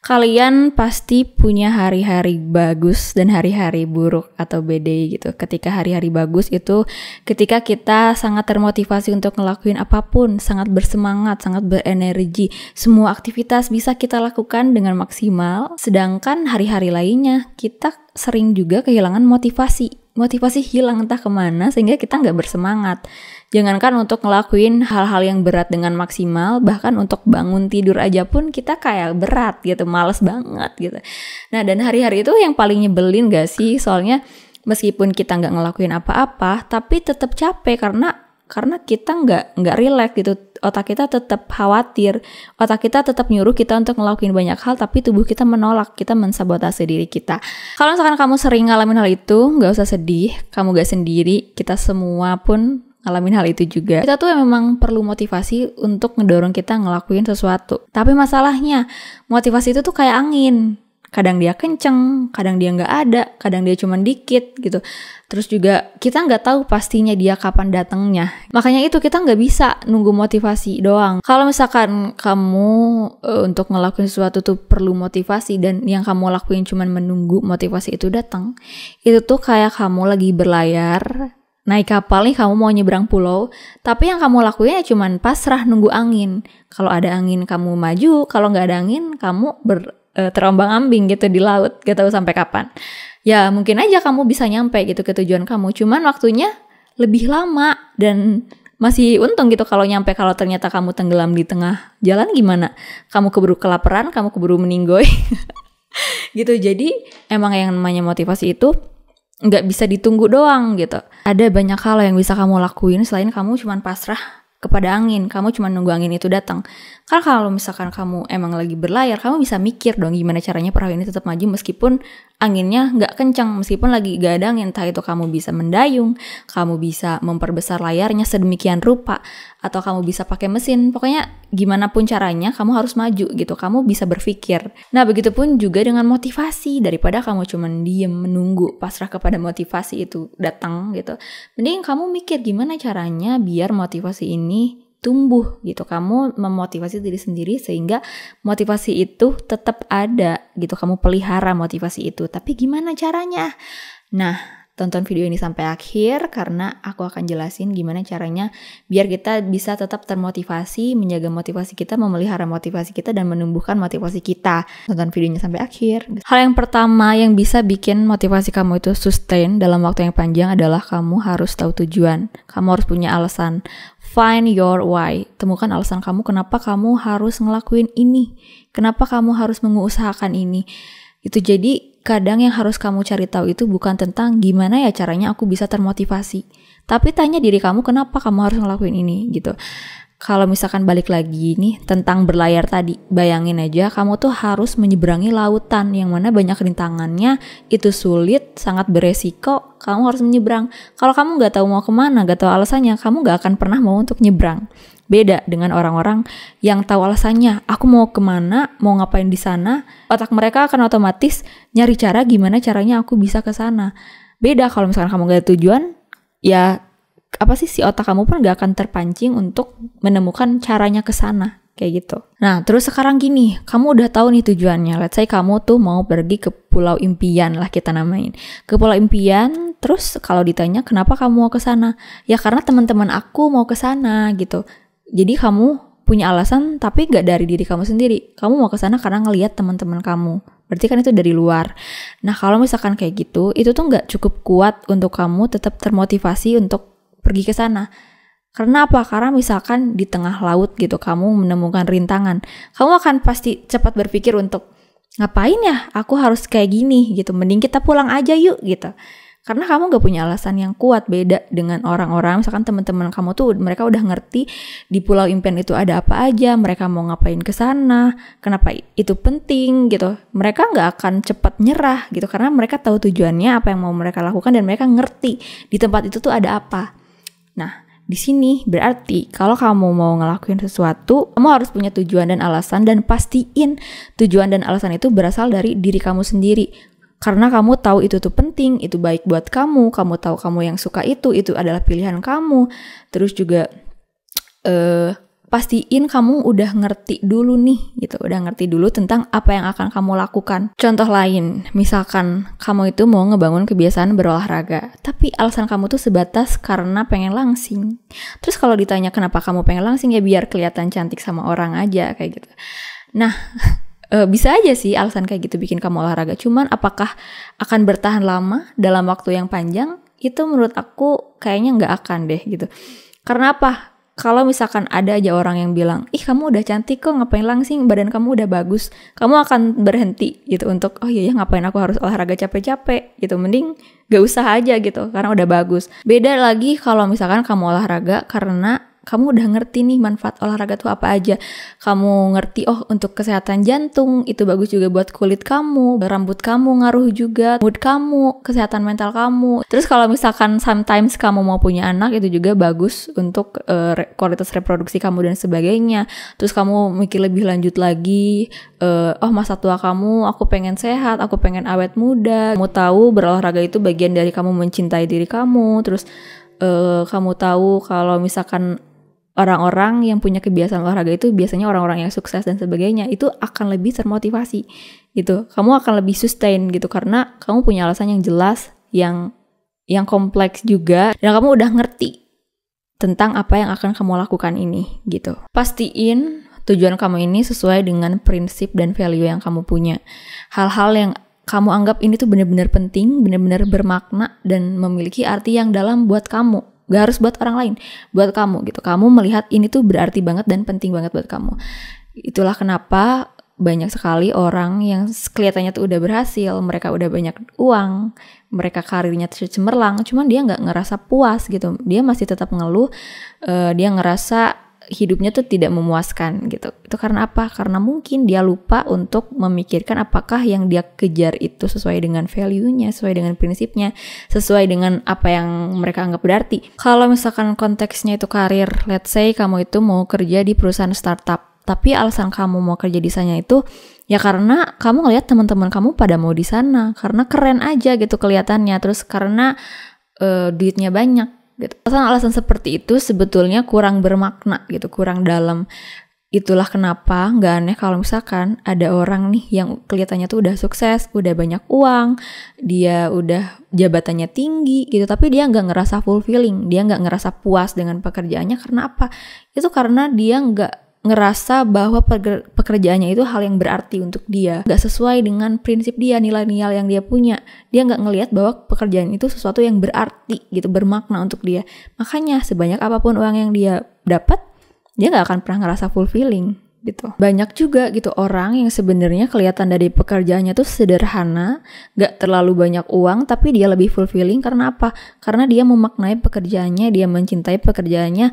Kalian pasti punya hari-hari bagus dan hari-hari buruk atau bad day gitu. Ketika hari-hari bagus itu ketika kita sangat termotivasi untuk ngelakuin apapun, sangat bersemangat, sangat berenergi. Semua aktivitas bisa kita lakukan dengan maksimal. Sedangkan hari-hari lainnya kita sering juga kehilangan motivasi. Motivasi hilang entah kemana sehingga kita nggak bersemangat. Jangankan untuk ngelakuin hal-hal yang berat dengan maksimal, bahkan untuk bangun tidur aja pun kita kayak berat gitu, males banget gitu. Nah, dan hari-hari itu yang paling nyebelin gak sih? Soalnya meskipun kita nggak ngelakuin apa-apa, tapi tetap capek karena kita nggak relax gitu. Otak kita tetap khawatir, otak kita tetap nyuruh kita untuk ngelakuin banyak hal, tapi tubuh kita menolak, kita mensabotase diri kita. Kalau misalkan kamu sering ngalamin hal itu, nggak usah sedih, kamu gak sendiri, kita semua pun ngalamin hal itu juga. Kita tuh memang perlu motivasi untuk ngedorong kita ngelakuin sesuatu. Tapi masalahnya, motivasi itu tuh kayak angin. Kadang dia kenceng, kadang dia nggak ada, kadang dia cuma dikit gitu. Terus juga kita nggak tahu pastinya dia kapan datangnya. Makanya itu kita nggak bisa nunggu motivasi doang. Kalau misalkan kamu untuk ngelakuin sesuatu tuh perlu motivasi dan yang kamu lakuin cuma menunggu motivasi itu datang, itu tuh kayak kamu lagi berlayar, naik kapal nih, kamu mau nyebrang pulau, tapi yang kamu lakuin ya cuman pasrah nunggu angin. Kalau ada angin kamu maju, kalau nggak ada angin kamu terombang-ambing gitu di laut, gak tahu sampai kapan. Ya mungkin aja kamu bisa nyampe gitu ke tujuan kamu, cuman waktunya lebih lama dan masih untung gitu kalau nyampe. Kalau ternyata kamu tenggelam di tengah jalan gimana? Kamu keburu kelaparan, kamu keburu meninggoy gitu. Jadi emang yang namanya motivasi itu nggak bisa ditunggu doang gitu. Ada banyak hal yang bisa kamu lakuin selain kamu cuman pasrah kepada angin, kamu cuma nunggu angin itu datang. Karena kalau misalkan kamu emang lagi berlayar, kamu bisa mikir dong gimana caranya perahu ini tetap maju meskipun anginnya nggak kencang, meskipun lagi gak ada angin. Entah itu kamu bisa mendayung, kamu bisa memperbesar layarnya sedemikian rupa, atau kamu bisa pakai mesin. Pokoknya gimana pun caranya, kamu harus maju gitu, kamu bisa berpikir. Nah begitupun juga dengan motivasi, daripada kamu cuma diem menunggu pasrah kepada motivasi itu datang gitu. Mending kamu mikir gimana caranya biar motivasi ini tumbuh gitu. Kamu memotivasi diri sendiri sehingga motivasi itu tetap ada gitu. Kamu pelihara motivasi itu. Tapi gimana caranya? Nah, tonton video ini sampai akhir karena aku akan jelasin gimana caranya biar kita bisa tetap termotivasi, menjaga motivasi kita, memelihara motivasi kita, dan menumbuhkan motivasi kita. Tonton videonya sampai akhir. Hal yang pertama yang bisa bikin motivasi kamu itu sustain dalam waktu yang panjang adalah kamu harus tahu tujuan. Kamu harus punya alasan. Find your why. Temukan alasan kamu kenapa kamu harus ngelakuin ini. Kenapa kamu harus mengusahakan ini. Itu jadi kadang yang harus kamu cari tahu itu bukan tentang gimana ya caranya aku bisa termotivasi. Tapi tanya diri kamu kenapa kamu harus ngelakuin ini gitu. Kalau misalkan balik lagi nih tentang berlayar tadi, bayangin aja kamu tuh harus menyeberangi lautan yang mana banyak rintangannya, itu sulit, sangat beresiko, kamu harus menyeberang. Kalau kamu gak tahu mau kemana, gak tahu alasannya, kamu gak akan pernah mau untuk nyebrang. Beda dengan orang-orang yang tahu alasannya, aku mau kemana, mau ngapain di sana, otak mereka akan otomatis nyari cara gimana caranya aku bisa ke sana. Beda kalau misalkan kamu gak ada tujuan, ya apa sih si otak kamu pun gak akan terpancing untuk menemukan caranya ke sana kayak gitu. Nah, terus sekarang gini, kamu udah tahu nih tujuannya. Let's say kamu tuh mau pergi ke pulau impian lah kita namain. Ke pulau impian, terus kalau ditanya kenapa kamu mau ke sana? Ya karena teman-teman aku mau ke sana gitu. Jadi kamu punya alasan tapi gak dari diri kamu sendiri. Kamu mau ke sana karena ngelihat teman-teman kamu. Berarti kan itu dari luar. Nah, kalau misalkan kayak gitu, itu tuh gak cukup kuat untuk kamu tetap termotivasi untuk pergi ke sana. Karena apa? Karena misalkan di tengah laut gitu kamu menemukan rintangan, kamu akan pasti cepat berpikir untuk ngapain ya? Aku harus kayak gini gitu. Mending kita pulang aja yuk gitu. Karena kamu gak punya alasan yang kuat. Beda dengan orang-orang, misalkan teman-teman kamu tuh mereka udah ngerti di pulau impian itu ada apa aja, mereka mau ngapain ke sana, kenapa itu penting gitu. Mereka gak akan cepat nyerah gitu karena mereka tahu tujuannya, apa yang mau mereka lakukan, dan mereka ngerti di tempat itu tuh ada apa. Nah, di sini berarti kalau kamu mau ngelakuin sesuatu, kamu harus punya tujuan dan alasan, dan pastiin tujuan dan alasan itu berasal dari diri kamu sendiri. Karena kamu tahu itu tuh penting, itu baik buat kamu tahu kamu yang suka itu adalah pilihan kamu. Terus juga pastiin kamu udah ngerti dulu nih gitu, udah ngerti dulu tentang apa yang akan kamu lakukan. Contoh lain, misalkan kamu itu mau ngebangun kebiasaan berolahraga, tapi alasan kamu tuh sebatas karena pengen langsing. Terus kalau ditanya kenapa kamu pengen langsing, ya biar kelihatan cantik sama orang aja kayak gitu. Nah, bisa aja sih alasan kayak gitu bikin kamu olahraga, cuman apakah akan bertahan lama dalam waktu yang panjang? Itu menurut aku kayaknya nggak akan deh gitu. Karena apa? Kalau misalkan ada aja orang yang bilang, ih kamu udah cantik kok, ngapain langsing, badan kamu udah bagus, kamu akan berhenti gitu untuk, oh iya ya ngapain aku harus olahraga capek-capek gitu, mending gak usah aja gitu karena udah bagus. Beda lagi kalau misalkan kamu olahraga karena kamu udah ngerti nih manfaat olahraga tuh apa aja. Kamu ngerti, oh untuk kesehatan jantung itu bagus juga buat kulit kamu, rambut kamu ngaruh juga, mood kamu, kesehatan mental kamu. Terus kalau misalkan sometimes kamu mau punya anak, itu juga bagus untuk kualitas reproduksi kamu dan sebagainya. Terus kamu mikir lebih lanjut lagi, oh masa tua kamu, aku pengen sehat, aku pengen awet muda. Kamu tahu berolahraga itu bagian dari kamu mencintai diri kamu. Terus kamu tahu kalau misalkan orang-orang yang punya kebiasaan olahraga itu biasanya orang-orang yang sukses dan sebagainya, itu akan lebih termotivasi gitu. Kamu akan lebih sustain gitu karena kamu punya alasan yang jelas, yang kompleks juga, dan kamu udah ngerti tentang apa yang akan kamu lakukan ini gitu. Pastiin tujuan kamu ini sesuai dengan prinsip dan value yang kamu punya. Hal-hal yang kamu anggap ini tuh benar-benar penting, benar-benar bermakna dan memiliki arti yang dalam buat kamu. Gak harus buat orang lain, buat kamu gitu. Kamu melihat ini tuh berarti banget dan penting banget buat kamu. Itulah kenapa banyak sekali orang yang kelihatannya tuh udah berhasil, mereka udah banyak uang, mereka karirnya tuh cemerlang, cuman dia gak ngerasa puas gitu. Dia masih tetap ngeluh, dia ngerasa hidupnya tuh tidak memuaskan gitu. Itu karena apa? Karena mungkin dia lupa untuk memikirkan apakah yang dia kejar itu sesuai dengan value-nya, sesuai dengan prinsipnya, sesuai dengan apa yang mereka anggap berarti. Kalau misalkan konteksnya itu karir, let's say kamu itu mau kerja di perusahaan startup, tapi alasan kamu mau kerja di sana itu ya karena kamu ngeliat teman-teman kamu pada mau di sana, karena keren aja gitu kelihatannya, terus karena duitnya banyak gitu. Alasan seperti itu sebetulnya kurang bermakna gitu, kurang dalam. Itulah kenapa gak aneh kalau misalkan ada orang nih yang kelihatannya tuh udah sukses, udah banyak uang, dia udah jabatannya tinggi gitu, tapi dia gak ngerasa fulfilling, dia gak ngerasa puas dengan pekerjaannya. Karena apa? Itu karena dia gak ngerasa bahwa pekerjaannya itu hal yang berarti untuk dia, gak sesuai dengan prinsip dia, nilai-nilai yang dia punya. Dia gak ngelihat bahwa pekerjaan itu sesuatu yang berarti gitu, bermakna untuk dia. Makanya sebanyak apapun uang yang dia dapat, dia gak akan pernah ngerasa fulfilling gitu. Banyak juga gitu orang yang sebenarnya kelihatan dari pekerjaannya tuh sederhana, gak terlalu banyak uang, tapi dia lebih fulfilling. Karena apa? Karena dia memaknai pekerjaannya, dia mencintai pekerjaannya.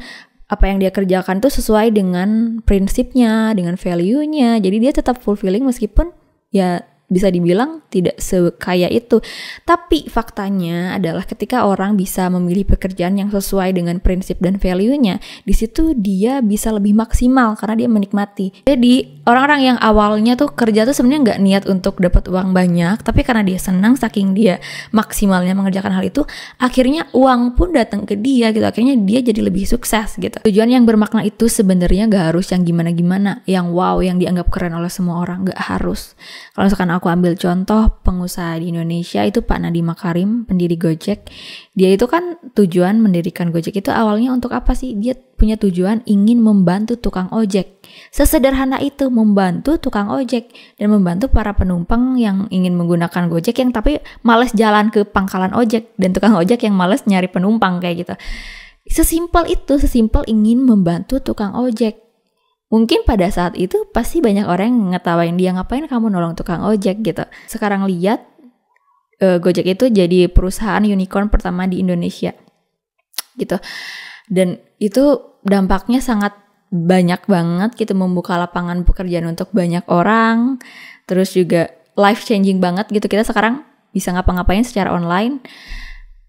Apa yang dia kerjakan tuh sesuai dengan prinsipnya, dengan value-nya. Jadi dia tetap fulfilling meskipun ya bisa dibilang tidak sekaya itu. Tapi faktanya adalah ketika orang bisa memilih pekerjaan yang sesuai dengan prinsip dan value-nya, di situ dia bisa lebih maksimal karena dia menikmati. Jadi orang-orang yang awalnya tuh kerja tuh sebenarnya nggak niat untuk dapat uang banyak, tapi karena dia senang, saking dia maksimalnya mengerjakan hal itu, akhirnya uang pun datang ke dia gitu. Akhirnya dia jadi lebih sukses gitu. Tujuan yang bermakna itu sebenarnya nggak harus yang gimana-gimana, yang wow, yang dianggap keren oleh semua orang, nggak harus. Kalau misalkan aku ambil contoh pengusaha di Indonesia itu Pak Nadiem Makarim, pendiri Gojek. Dia itu kan tujuan mendirikan Gojek itu awalnya untuk apa sih? Dia punya tujuan ingin membantu tukang ojek. Sesederhana itu, membantu tukang ojek dan membantu para penumpang yang ingin menggunakan Gojek yang tapi males jalan ke pangkalan ojek, dan tukang ojek yang males nyari penumpang kayak gitu. Sesimpel itu, sesimpel ingin membantu tukang ojek. Mungkin pada saat itu pasti banyak orang yang ngetawain dia, ngapain kamu nolong tukang ojek gitu. Sekarang lihat Gojek itu jadi perusahaan unicorn pertama di Indonesia gitu. Dan itu dampaknya sangat banyak banget gitu, membuka lapangan pekerjaan untuk banyak orang. Terus juga life changing banget gitu, kita sekarang bisa ngapa-ngapain secara online.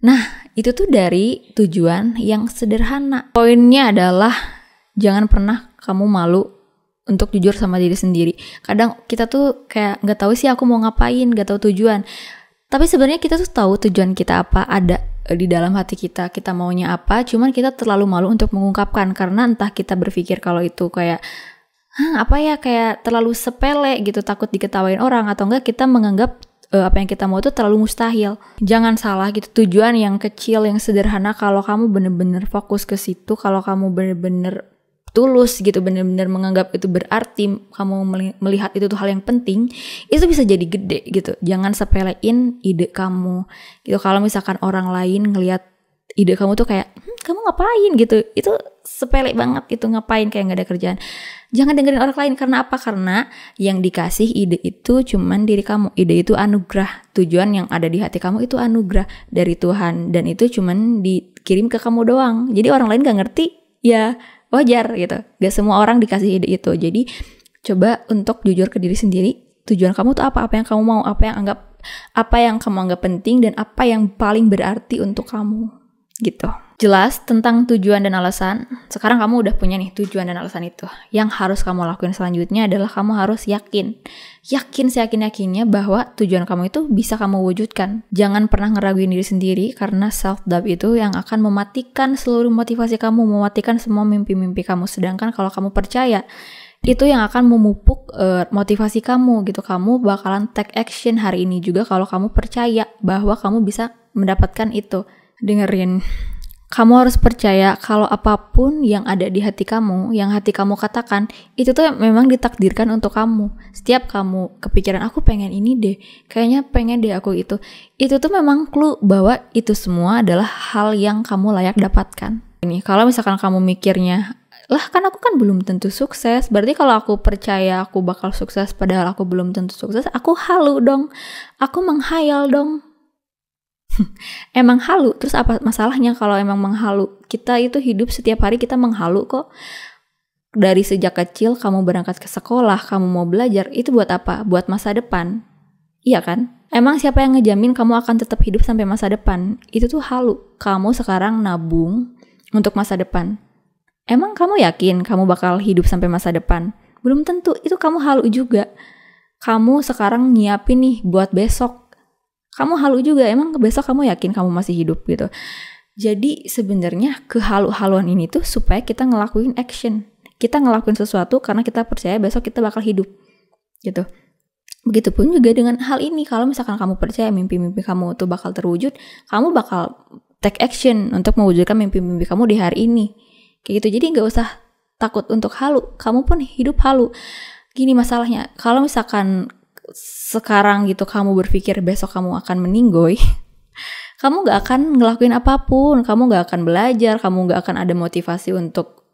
Nah, itu tuh dari tujuan yang sederhana. Poinnya adalah jangan pernah kamu malu untuk jujur sama diri sendiri. Kadang kita tuh kayak gak tahu sih aku mau ngapain, gak tahu tujuan. Tapi sebenarnya kita tuh tahu tujuan kita apa, ada. di dalam hati kita maunya apa, cuman kita terlalu malu untuk mengungkapkan karena entah kita berpikir kalau itu kayak apa ya, kayak terlalu sepele gitu, takut diketawain orang, atau enggak kita menganggap apa yang kita mau itu terlalu mustahil. Jangan salah gitu, tujuan yang kecil, yang sederhana, kalau kamu bener-bener fokus ke situ, kalau kamu bener-bener tulus gitu, bener-bener menganggap itu berarti, kamu melihat itu tuh hal yang penting, itu bisa jadi gede gitu. Jangan sepelein ide kamu gitu. Kalau misalkan orang lain ngelihat ide kamu tuh kayak kamu ngapain gitu, itu sepele banget gitu, ngapain kayak nggak ada kerjaan. Jangan dengerin orang lain. Karena apa? Karena yang dikasih ide itu cuman diri kamu. Ide itu anugerah. Tujuan yang ada di hati kamu itu anugerah dari Tuhan, dan itu cuman dikirim ke kamu doang. Jadi orang lain gak ngerti, ya wajar gitu. Gak semua orang dikasih ide itu. Jadi coba untuk jujur ke diri sendiri. Tujuan kamu tuh apa? Apa yang kamu mau? Apa yang kamu anggap penting, dan apa yang paling berarti untuk kamu gitu. Jelas tentang tujuan dan alasan. Sekarang kamu udah punya nih tujuan dan alasan itu. Yang harus kamu lakuin selanjutnya adalah kamu harus yakin seyakin-yakinnya bahwa tujuan kamu itu bisa kamu wujudkan. Jangan pernah ngeraguin diri sendiri, karena self-doubt itu yang akan mematikan seluruh motivasi kamu, mematikan semua mimpi-mimpi kamu. Sedangkan kalau kamu percaya, itu yang akan memupuk motivasi kamu gitu. Kamu bakalan take action hari ini juga kalau kamu percaya bahwa kamu bisa mendapatkan itu. Dengerin. Kamu harus percaya kalau apapun yang ada di hati kamu, yang hati kamu katakan, itu tuh memang ditakdirkan untuk kamu. Setiap kamu kepikiran, aku pengen ini deh, kayaknya pengen deh aku itu tuh memang clue bahwa itu semua adalah hal yang kamu layak dapatkan. Ini kalau misalkan kamu mikirnya, lah kan aku kan belum tentu sukses, berarti kalau aku percaya aku bakal sukses padahal aku belum tentu sukses, aku halu dong, aku menghayal dong. Emang halu. Terus apa masalahnya kalau emang menghalu? Kita itu hidup setiap hari kita menghalu kok. Dari sejak kecil kamu berangkat ke sekolah, kamu mau belajar, itu buat apa? Buat masa depan. Iya kan? Emang siapa yang ngejamin kamu akan tetap hidup sampai masa depan? Itu tuh halu. Kamu sekarang nabung untuk masa depan. Emang kamu yakin kamu bakal hidup sampai masa depan? Belum tentu. Itu kamu halu juga. Kamu sekarang nyiapin nih buat besok. Kamu halu juga, emang besok kamu yakin kamu masih hidup gitu. Jadi sebenarnya kehalu-haluan ini tuh supaya kita ngelakuin action. Kita ngelakuin sesuatu karena kita percaya besok kita bakal hidup gitu. Begitupun juga dengan hal ini. Kalau misalkan kamu percaya mimpi-mimpi kamu tuh bakal terwujud, kamu bakal take action untuk mewujudkan mimpi-mimpi kamu di hari ini. Kayak gitu. Jadi gak usah takut untuk halu. Kamu pun hidup halu. Gini masalahnya, kalau misalkan sekarang gitu kamu berpikir besok kamu akan meninggoy, kamu gak akan ngelakuin apapun, kamu gak akan belajar, kamu gak akan ada motivasi untuk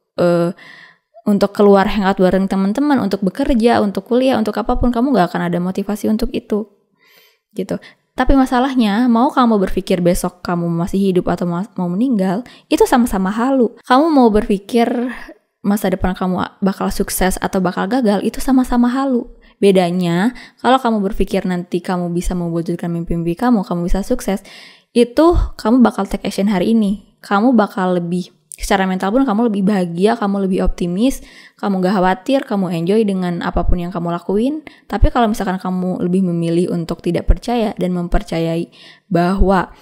keluar hangout bareng teman-teman, untuk bekerja, untuk kuliah, untuk apapun, kamu gak akan ada motivasi untuk itu gitu. Tapi masalahnya, mau kamu berpikir besok kamu masih hidup atau mau meninggal, itu sama-sama halu. Kamu mau berpikir masa depan kamu bakal sukses atau bakal gagal, itu sama-sama halu. Bedanya, kalau kamu berpikir nanti kamu bisa mewujudkan mimpi-mimpi kamu bisa sukses, itu kamu bakal take action hari ini. Kamu bakal lebih, secara mental pun kamu lebih bahagia, kamu lebih optimis, kamu gak khawatir, kamu enjoy dengan apapun yang kamu lakuin. Tapi kalau misalkan kamu lebih memilih untuk tidak percaya dan mempercayai bahwa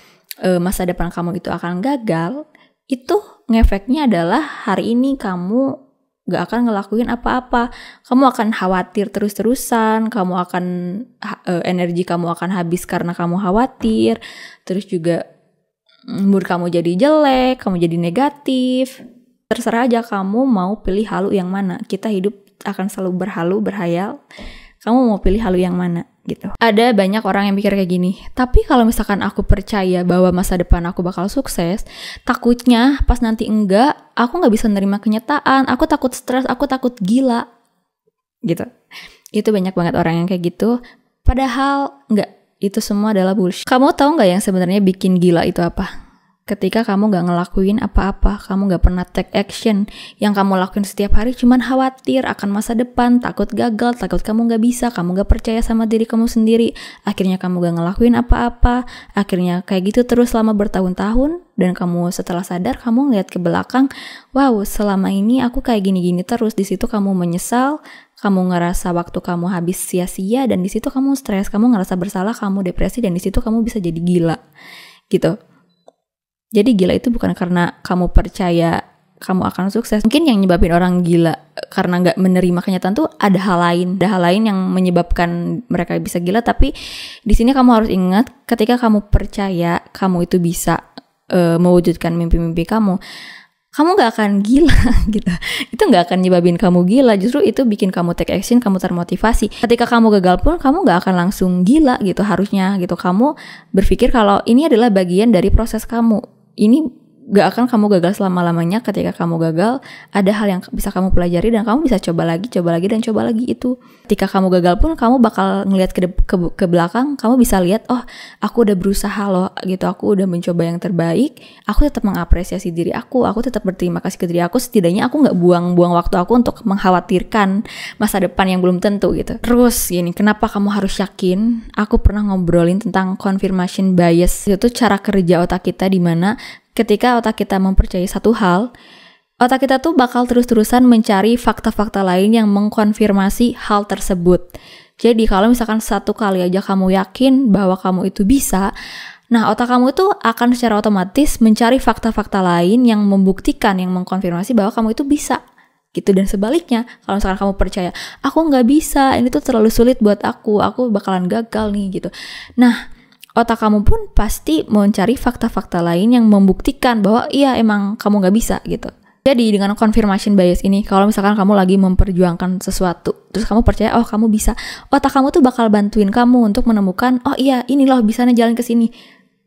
masa depan kamu itu akan gagal, itu ngefeknya adalah hari ini kamu gak akan ngelakuin apa-apa. Kamu akan khawatir terus-terusan, kamu akan energi kamu akan habis karena kamu khawatir. Terus juga mood kamu jadi jelek, kamu jadi negatif. Terserah aja kamu mau pilih halu yang mana. Kita hidup akan selalu berhalu, berhayal. Kamu mau pilih halu yang mana gitu. Ada banyak orang yang pikir kayak gini, tapi kalau misalkan aku percaya bahwa masa depan aku bakal sukses, takutnya pas nanti enggak, aku gak bisa menerima kenyataan, aku takut stres, aku takut gila gitu. Itu banyak banget orang yang kayak gitu, padahal enggak, itu semua adalah bullshit. Kamu tahu gak yang sebenarnya bikin gila itu apa? Ketika kamu gak ngelakuin apa-apa, kamu gak pernah take action. Yang kamu lakuin setiap hari cuman khawatir akan masa depan, takut gagal, takut kamu gak bisa, kamu gak percaya sama diri kamu sendiri. Akhirnya kamu gak ngelakuin apa-apa, akhirnya kayak gitu terus selama bertahun-tahun. Dan kamu setelah sadar, kamu ngeliat ke belakang, wow, selama ini aku kayak gini-gini terus. Di situ kamu menyesal, kamu ngerasa waktu kamu habis sia-sia, dan di situ kamu stres, kamu ngerasa bersalah, kamu depresi, dan di situ kamu bisa jadi gila gitu. Jadi gila itu bukan karena kamu percaya kamu akan sukses. Mungkin yang nyebabin orang gila karena nggak menerima kenyataan tuh ada hal lain yang menyebabkan mereka bisa gila. Tapi di sini kamu harus ingat, ketika kamu percaya kamu itu bisa mewujudkan mimpi-mimpi kamu nggak akan gila gitu. Itu nggak akan nyebabin kamu gila, justru itu bikin kamu take action, kamu termotivasi. Ketika kamu gagal pun kamu nggak akan langsung gila gitu, harusnya gitu. Kamu berpikir kalau ini adalah bagian dari proses kamu. Ini gak akan kamu gagal selama-lamanya. Ketika kamu gagal, ada hal yang bisa kamu pelajari dan kamu bisa coba lagi dan coba lagi itu. Ketika kamu gagal pun kamu bakal ngelihat ke belakang, kamu bisa lihat, oh aku udah berusaha loh gitu, aku udah mencoba yang terbaik, aku tetap mengapresiasi diri aku tetap berterima kasih ke diri aku, setidaknya aku gak buang-buang waktu aku untuk mengkhawatirkan masa depan yang belum tentu gitu. Terus gini, kenapa kamu harus yakin? Aku pernah ngobrolin tentang confirmation bias. Itu cara kerja otak kita, dimana ketika otak kita mempercayai satu hal, otak kita tuh bakal terus-terusan mencari fakta-fakta lain yang mengkonfirmasi hal tersebut. Jadi kalau misalkan satu kali aja kamu yakin bahwa kamu itu bisa, nah otak kamu tuh akan secara otomatis mencari fakta-fakta lain yang membuktikan, yang mengkonfirmasi bahwa kamu itu bisa. Gitu. Dan sebaliknya, kalau misalkan kamu percaya, aku nggak bisa, ini tuh terlalu sulit buat aku bakalan gagal nih gitu. Nah, otak kamu pun pasti mencari fakta-fakta lain yang membuktikan bahwa iya emang kamu gak bisa gitu. Jadi dengan confirmation bias ini, kalau misalkan kamu lagi memperjuangkan sesuatu, terus kamu percaya, oh kamu bisa, otak kamu tuh bakal bantuin kamu untuk menemukan, oh iya ini loh bisanya jalan ke sini.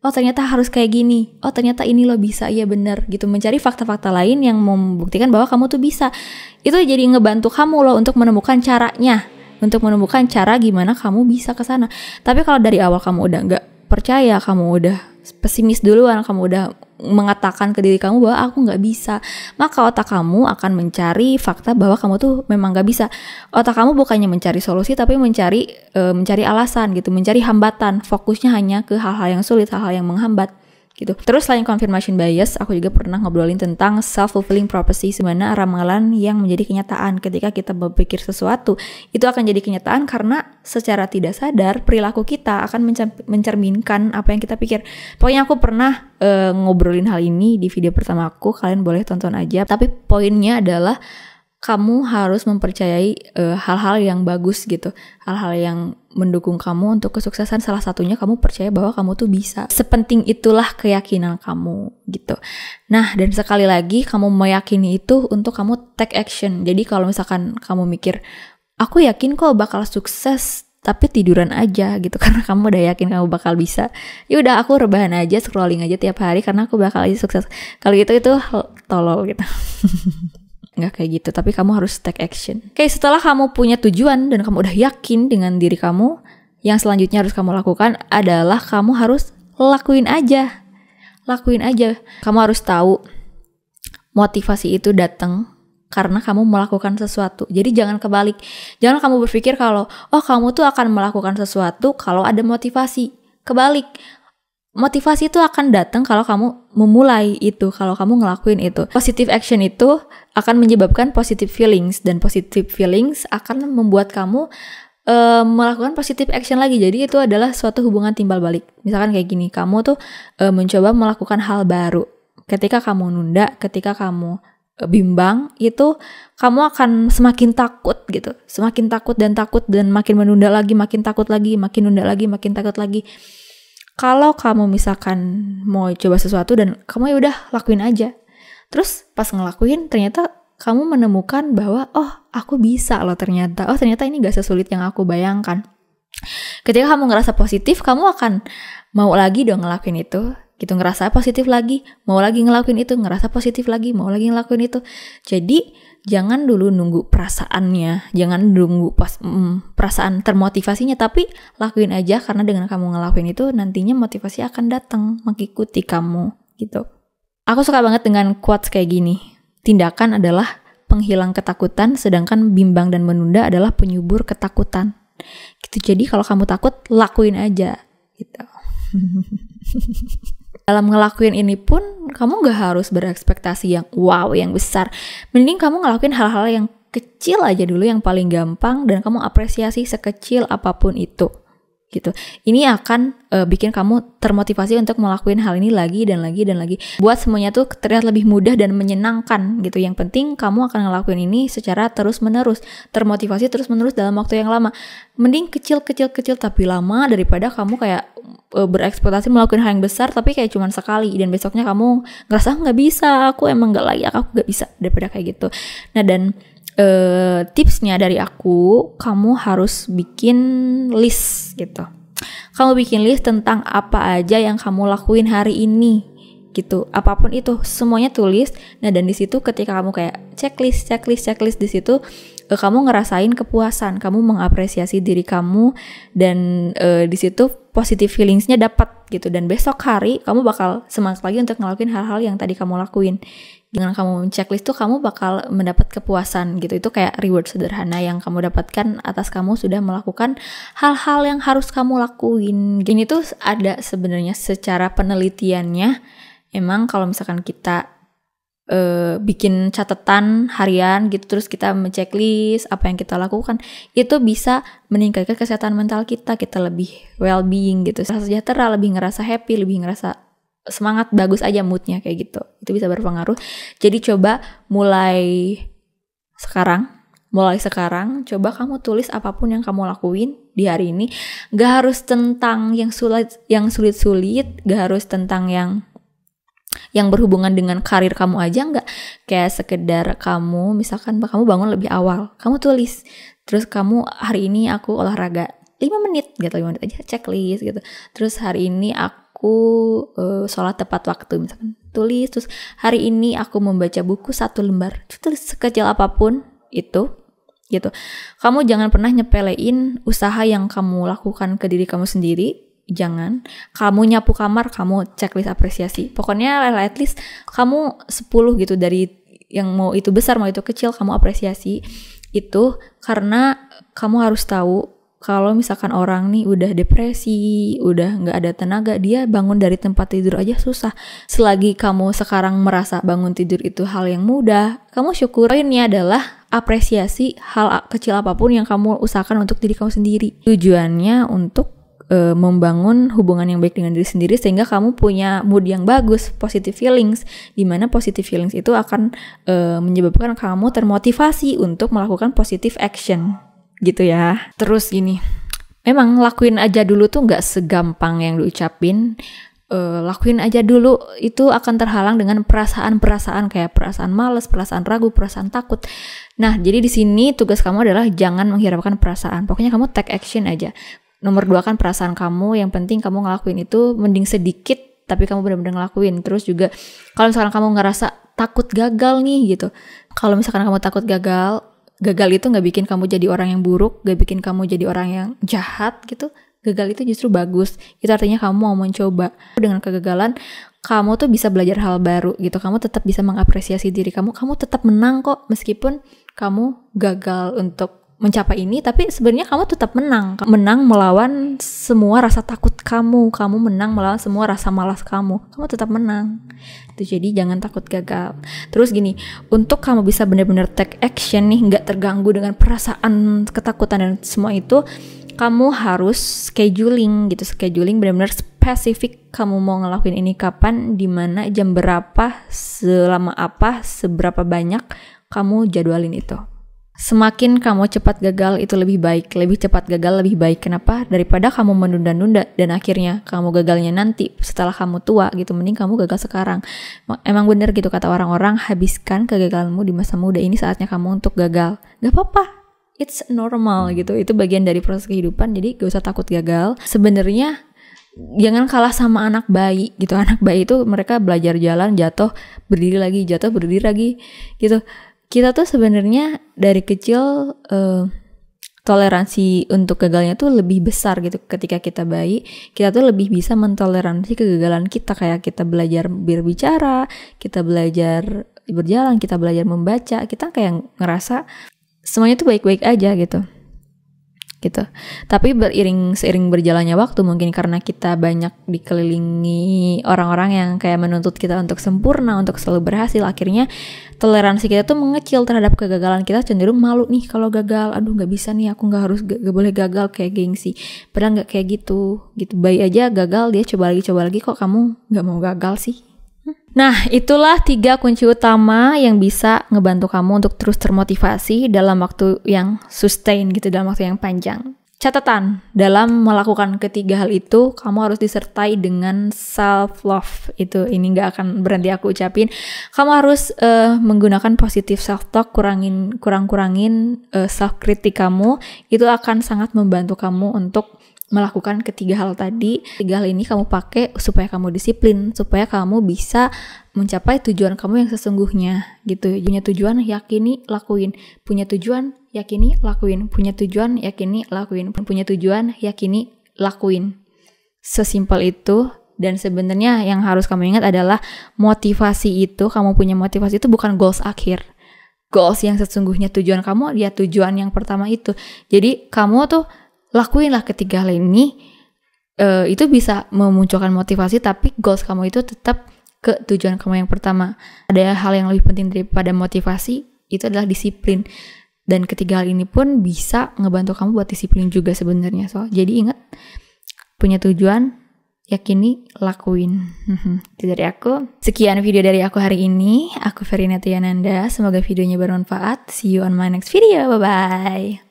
Oh ternyata harus kayak gini. Oh ternyata ini loh bisa, iya bener gitu. Mencari fakta-fakta lain yang membuktikan bahwa kamu tuh bisa. Itu jadi ngebantu kamu loh untuk menemukan caranya. Untuk menemukan cara gimana kamu bisa ke sana. Tapi kalau dari awal kamu udah nggak percaya, kamu udah pesimis duluan, kamu udah mengatakan ke diri kamu bahwa aku nggak bisa, maka otak kamu akan mencari fakta bahwa kamu tuh memang nggak bisa. Otak kamu bukannya mencari solusi, tapi mencari alasan gitu, mencari hambatan. Fokusnya hanya ke hal-hal yang sulit, hal-hal yang menghambat gitu. Terus selain confirmation bias, aku juga pernah ngobrolin tentang self-fulfilling prophecy, sebenarnya ramalan yang menjadi kenyataan. Ketika kita berpikir sesuatu, itu akan jadi kenyataan karena secara tidak sadar perilaku kita akan mencerminkan apa yang kita pikir. Pokoknya aku pernah ngobrolin hal ini di video pertama aku, kalian boleh tonton aja. Tapi poinnya adalah kamu harus mempercayai hal-hal yang bagus gitu, hal-hal yang mendukung kamu untuk kesuksesan. Salah satunya kamu percaya bahwa kamu tuh bisa. Sepenting itulah keyakinan kamu gitu. Nah, dan sekali lagi kamu meyakini itu untuk kamu take action. Jadi kalau misalkan kamu mikir, aku yakin kok bakal sukses, tapi tiduran aja gitu karena kamu udah yakin kamu bakal bisa, ya udah aku rebahan aja, scrolling aja tiap hari karena aku bakal aja sukses. Kalau gitu itu tolol gitu. Nggak kayak gitu, tapi kamu harus take action. Oke, setelah kamu punya tujuan dan kamu udah yakin dengan diri kamu, yang selanjutnya harus kamu lakukan adalah kamu harus lakuin aja. Kamu harus tahu motivasi itu datang karena kamu melakukan sesuatu. Jadi jangan kebalik. Jangan kamu berpikir kalau kamu tuh akan melakukan sesuatu kalau ada motivasi. Kebalik. Motivasi itu akan datang kalau kamu memulai itu, kalau kamu ngelakuin itu. Positive action itu akan menyebabkan positive feelings, dan positive feelings akan membuat kamu melakukan positive action lagi. Jadi itu adalah suatu hubungan timbal balik. Misalkan kayak gini, kamu tuh mencoba melakukan hal baru. Ketika kamu nunda, ketika kamu bimbang, itu kamu akan semakin takut gitu. Semakin takut dan makin menunda lagi, makin takut lagi, makin nunda lagi, makin takut lagi. Kalau kamu misalkan mau coba sesuatu dan kamu ya udah lakuin aja. Terus pas ngelakuin ternyata kamu menemukan bahwa aku bisa loh ternyata. Ternyata ini gak sesulit yang aku bayangkan. Ketika kamu ngerasa positif, kamu akan mau lagi dong ngelakuin itu. Gitu, ngerasa positif lagi, mau lagi ngelakuin itu, ngerasa positif lagi, mau lagi ngelakuin itu. Jadi jangan dulu nunggu perasaannya, jangan nunggu perasaan termotivasinya, tapi lakuin aja karena dengan kamu ngelakuin itu nantinya motivasi akan datang mengikuti kamu gitu. Aku suka banget dengan quotes kayak gini. Tindakan adalah penghilang ketakutan, sedangkan bimbang dan menunda adalah penyubur ketakutan. Gitu. Jadi kalau kamu takut, lakuin aja gitu. Dalam ngelakuin ini pun kamu gak harus berekspektasi yang wow, yang besar. Mending kamu ngelakuin hal-hal yang kecil aja dulu, yang paling gampang, dan kamu apresiasi sekecil apapun itu. gitu. Ini akan bikin kamu termotivasi untuk melakukan hal ini lagi dan lagi dan lagi. Buat semuanya tuh terlihat lebih mudah dan menyenangkan gitu. Yang penting kamu akan ngelakuin ini secara terus-menerus, termotivasi terus-menerus dalam waktu yang lama. Mending kecil-kecil tapi lama daripada kamu kayak berekspektasi melakukan hal yang besar tapi kayak cuman sekali dan besoknya kamu ngerasa nggak bisa, aku emang nggak layak, aku nggak bisa, daripada kayak gitu. Nah, dan tipsnya dari aku, kamu harus bikin list gitu. Kamu bikin list tentang apa aja yang kamu lakuin hari ini gitu. Apapun itu, semuanya tulis. Nah, dan di situ ketika kamu kayak checklist di situ, kamu ngerasain kepuasan, kamu mengapresiasi diri kamu, dan di situ positive feelingsnya dapat gitu. Dan besok hari kamu bakal semangat lagi untuk ngelakuin hal-hal yang tadi kamu lakuin. Dengan kamu checklist tuh kamu bakal mendapat kepuasan gitu. Itu kayak reward sederhana yang kamu dapatkan atas kamu sudah melakukan hal-hal yang harus kamu lakuin. Gini tuh ada sebenarnya secara penelitiannya. Emang kalau misalkan kita bikin catatan harian gitu, terus kita checklist apa yang kita lakukan, itu bisa meningkatkan kesehatan mental kita lebih well-being gitu, rasa sejahtera, lebih ngerasa happy, lebih ngerasa semangat, bagus aja moodnya kayak gitu. Itu bisa berpengaruh. Jadi coba mulai sekarang coba kamu tulis apapun yang kamu lakuin di hari ini. Gak harus tentang yang sulit-sulit, gak harus tentang yang berhubungan dengan karir kamu aja, enggak. Kayak sekedar kamu, misalkan kamu bangun lebih awal, kamu tulis. Terus kamu, hari ini aku olahraga 5 menit gitu, 5 menit aja, checklist gitu. Terus hari ini aku sholat tepat waktu, misalkan tulis. Terus hari ini aku membaca buku 1 lembar, tulis sekecil apapun itu gitu. Kamu jangan pernah nyepelein usaha yang kamu lakukan ke diri kamu sendiri. Jangan. Kamu nyapu kamar, kamu checklist apresiasi. Pokoknya at least kamu 10 gitu, dari yang mau itu besar mau itu kecil, kamu apresiasi itu. Karena kamu harus tahu kalau misalkan orang nih udah depresi, udah gak ada tenaga, dia bangun dari tempat tidur aja susah. Selagi kamu sekarang merasa bangun tidur itu hal yang mudah, kamu syukurinnya adalah apresiasi hal kecil apapun yang kamu usahakan untuk diri kamu sendiri. Tujuannya untuk membangun hubungan yang baik dengan diri sendiri, sehingga kamu punya mood yang bagus, positive feelings, dimana positive feelings itu akan menyebabkan kamu termotivasi untuk melakukan positive action gitu ya. Terus gini, memang lakuin aja dulu tuh gak segampang yang diucapin. Lakuin aja dulu itu akan terhalang dengan perasaan-perasaan kayak perasaan malas, perasaan ragu, perasaan takut. Nah, jadi di sini tugas kamu adalah jangan menghiraukan perasaan. Pokoknya kamu take action aja. Nomor 2 kan perasaan kamu, yang penting kamu ngelakuin itu mending sedikit tapi kamu benar-benar ngelakuin. Terus juga kalau misalkan kamu ngerasa takut gagal nih gitu, kalau misalkan kamu takut gagal itu gak bikin kamu jadi orang yang buruk, gak bikin kamu jadi orang yang jahat gitu. Gagal itu justru bagus, itu artinya kamu mau mencoba. Dengan kegagalan kamu tuh bisa belajar hal baru gitu, kamu tetap bisa mengapresiasi diri kamu tetap menang kok meskipun kamu gagal untuk mencapai ini, tapi sebenarnya kamu tetap menang melawan semua rasa takut kamu menang melawan semua rasa malas kamu tetap menang. Itu jadi jangan takut gagal. Terus gini, untuk kamu bisa benar-benar take action nih, nggak terganggu dengan perasaan ketakutan dan semua itu, kamu harus scheduling benar-benar spesifik. Kamu mau ngelakuin ini kapan, di mana, jam berapa, selama apa, seberapa banyak, kamu jadwalin itu. Semakin kamu cepat gagal itu lebih baik, lebih cepat gagal lebih baik. Kenapa? Daripada kamu menunda-nunda dan akhirnya kamu gagalnya nanti setelah kamu tua gitu. Mending kamu gagal sekarang. Emang bener gitu kata orang-orang, habiskan kegagalanmu di masa muda. Ini saatnya kamu untuk gagal. Gak apa-apa, it's normal gitu. Itu bagian dari proses kehidupan, jadi gak usah takut gagal. Sebenarnya jangan kalah sama anak bayi gitu. Anak bayi itu mereka belajar jalan, jatuh, berdiri lagi gitu. Kita tuh sebenarnya dari kecil toleransi untuk gagalnya tuh lebih besar gitu. Ketika kita bayi, kita tuh lebih bisa mentoleransi kegagalan kita. Kayak kita belajar berbicara, kita belajar berjalan, kita belajar membaca. Kita kayak ngerasa semuanya tuh baik-baik aja gitu. gitu. Tapi seiring berjalannya waktu, mungkin karena kita banyak dikelilingi orang-orang yang kayak menuntut kita untuk sempurna, untuk selalu berhasil, akhirnya toleransi kita tuh mengecil terhadap kegagalan. Kita cenderung malu nih kalau gagal, aduh nggak bisa nih, aku nggak boleh gagal, kayak gengsi. Padahal nggak kayak gitu. Bayi aja gagal, dia coba lagi, kok kamu nggak mau gagal sih? Nah, itulah 3 kunci utama yang bisa ngebantu kamu untuk terus termotivasi dalam waktu yang sustain gitu, dalam waktu yang panjang. Catatan, dalam melakukan ketiga hal itu, kamu harus disertai dengan self-love. Ini gak akan berhenti aku ucapin. Kamu harus menggunakan positive self-talk, kurang-kurangin self-kritik kamu. Itu akan sangat membantu kamu untuk melakukan ketiga hal tadi. 3 hal ini kamu pakai supaya kamu disiplin, supaya kamu bisa mencapai tujuan kamu yang sesungguhnya gitu. Punya tujuan, yakini, lakuin. Punya tujuan, yakini, lakuin. Punya tujuan, yakini, lakuin. Punya tujuan, yakini, lakuin. Sesimpel itu. Dan sebenarnya yang harus kamu ingat adalah motivasi itu, kamu punya motivasi itu bukan goals akhir. Goals yang sesungguhnya, tujuan kamu, ya tujuan yang pertama itu. Jadi kamu tuh lakuinlah ketiga hal ini, itu bisa memunculkan motivasi, tapi goals kamu itu tetap ke tujuan kamu yang pertama. Ada hal yang lebih penting daripada motivasi, itu adalah disiplin. Dan ketiga hal ini pun bisa ngebantu kamu buat disiplin juga sebenarnya. Jadi ingat, punya tujuan, yakini, lakuin. Itu dari aku. Sekian video dari aku hari ini. Aku Verina Tiananda. Semoga videonya bermanfaat. See you on my next video. Bye-bye.